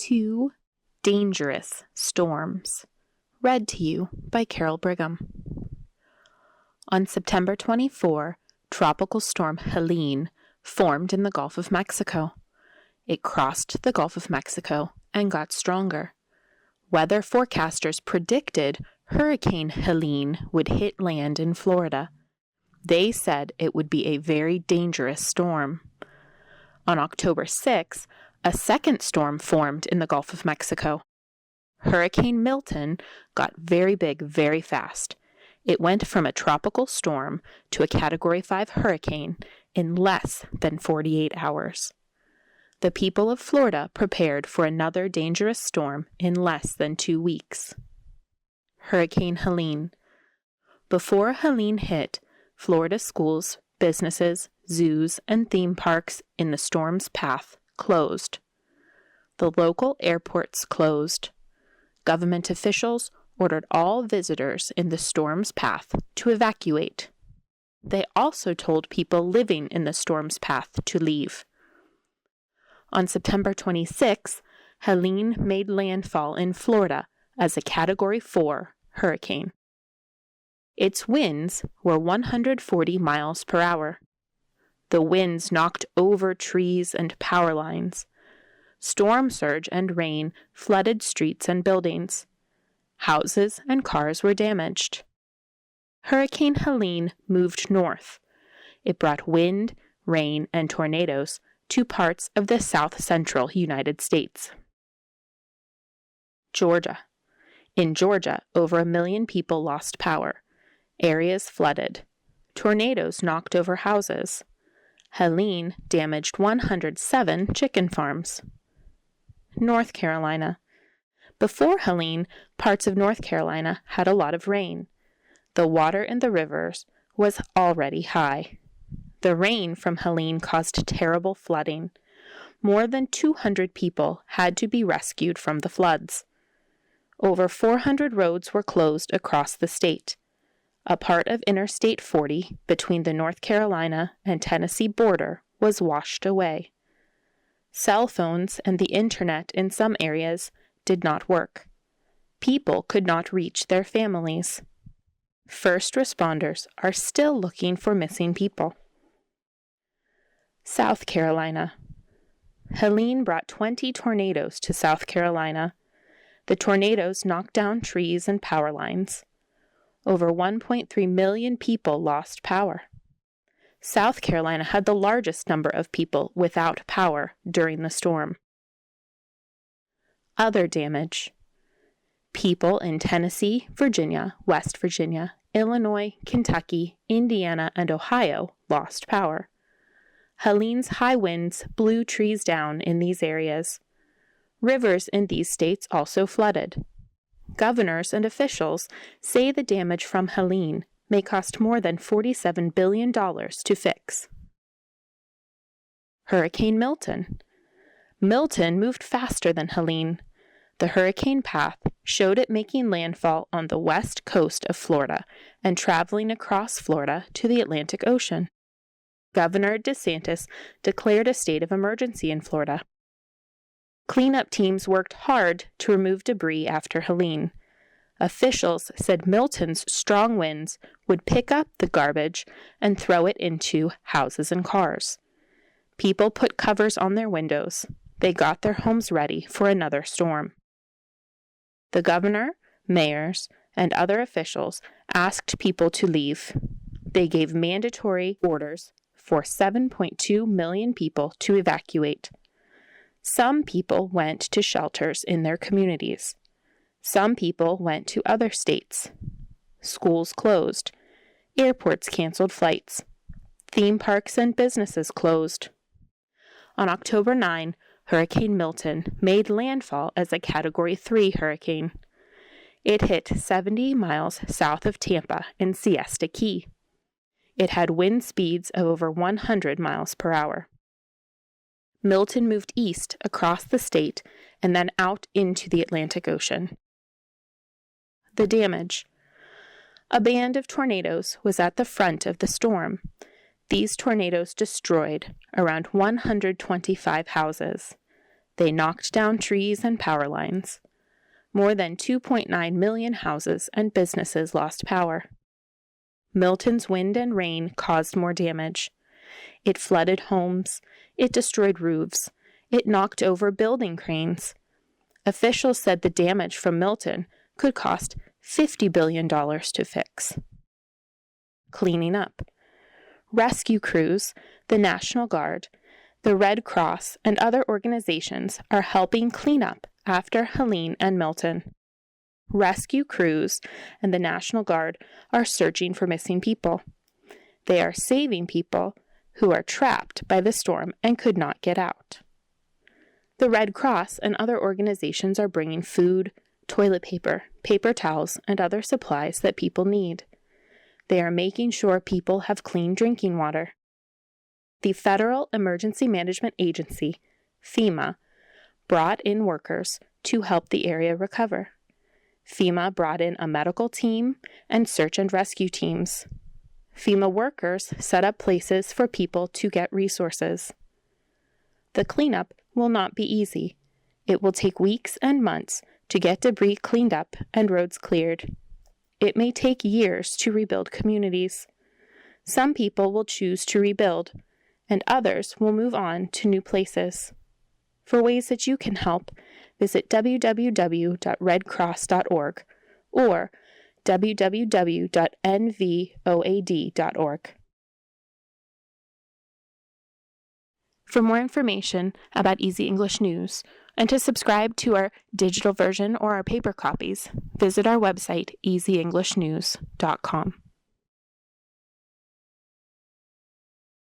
Two Dangerous Storms. Read to you by Carol Brigham. On September 24, Tropical Storm Helene formed in the Gulf of Mexico. It crossed the Gulf of Mexico and got stronger. Weather forecasters predicted Hurricane Helene would hit land in Florida. They said it would be a very dangerous storm. On October 6, a second storm formed in the Gulf of Mexico. Hurricane Milton got very big very fast. It went from a tropical storm to a Category 5 hurricane in less than 48 hours. The people of Florida prepared for another dangerous storm in less than 2 weeks. Hurricane Helene. Before Helene hit, Florida schools, businesses, zoos, and theme parks in the storm's path closed. The local airports closed. Government officials ordered all visitors in the storm's path to evacuate. They also told people living in the storm's path to leave. On September 26, Helene made landfall in Florida as a Category 4 hurricane. Its winds were 140 miles per hour. The winds knocked over trees and power lines. Storm surge and rain flooded streets and buildings. Houses and cars were damaged. Hurricane Helene moved north. It brought wind, rain, and tornadoes to parts of the south-central United States. Georgia. In Georgia, over 1 million people lost power. Areas flooded. Tornadoes knocked over houses. Helene damaged 107 chicken farms. North Carolina. Before Helene, parts of North Carolina had a lot of rain. The water in the rivers was already high. The rain from Helene caused terrible flooding. More than 200 people had to be rescued from the floods. Over 400 roads were closed across the state. A part of Interstate 40 between the North Carolina and Tennessee border was washed away. Cell phones and the internet in some areas did not work. People could not reach their families. First responders are still looking for missing people. South Carolina. Helene brought 20 tornadoes to South Carolina. The tornadoes knocked down trees and power lines. Over 1.3 million people lost power. South Carolina had the largest number of people without power during the storm. Other damage. People in Tennessee, Virginia, West Virginia, Illinois, Kentucky, Indiana, and Ohio lost power. Helene's high winds blew trees down in these areas. Rivers in these states also flooded. Governors and officials say the damage from Helene may cost more than $47 billion to fix. Hurricane Milton. Milton moved faster than Helene. The hurricane path showed it making landfall on the west coast of Florida and traveling across Florida to the Atlantic Ocean. Governor DeSantis declared a state of emergency in Florida. Cleanup teams worked hard to remove debris after Helene. Officials said Milton's strong winds would pick up the garbage and throw it into houses and cars. People put covers on their windows. They got their homes ready for another storm. The governor, mayors, and other officials asked people to leave. They gave mandatory orders for 7.2 million people to evacuate. Some people went to shelters in their communities. Some people went to other states. Schools closed. Airports canceled flights. Theme parks and businesses closed. On October 9, Hurricane Milton made landfall as a Category 3 hurricane. It hit 70 miles south of Tampa in Siesta Key. It had wind speeds of over 100 miles per hour. Milton moved east across the state and then out into the Atlantic Ocean. The damage. A band of tornadoes was at the front of the storm. These tornadoes destroyed around 125 houses. They knocked down trees and power lines. More than 2.9 million houses and businesses lost power. Milton's wind and rain caused more damage. It flooded homes. It destroyed roofs. It knocked over building cranes. Officials said the damage from Milton could cost $50 billion to fix. Cleaning up. Rescue crews, the National Guard, the Red Cross, and other organizations are helping clean up after Helene and Milton. Rescue crews and the National Guard are searching for missing people. They are saving people who are trapped by the storm and could not get out. The Red Cross and other organizations are bringing food, toilet paper, paper towels, and other supplies that people need. They are making sure people have clean drinking water. The Federal Emergency Management Agency, FEMA, brought in workers to help the area recover. FEMA brought in a medical team and search and rescue teams. FEMA workers set up places for people to get resources. The cleanup will not be easy. It will take weeks and months to get debris cleaned up and roads cleared. It may take years to rebuild communities. Some people will choose to rebuild, and others will move on to new places. For ways that you can help, visit www.redcross.org or www.nvoad.org. For more information about Easy English News and to subscribe to our digital version or our paper copies, visit our website, easyenglishnews.com.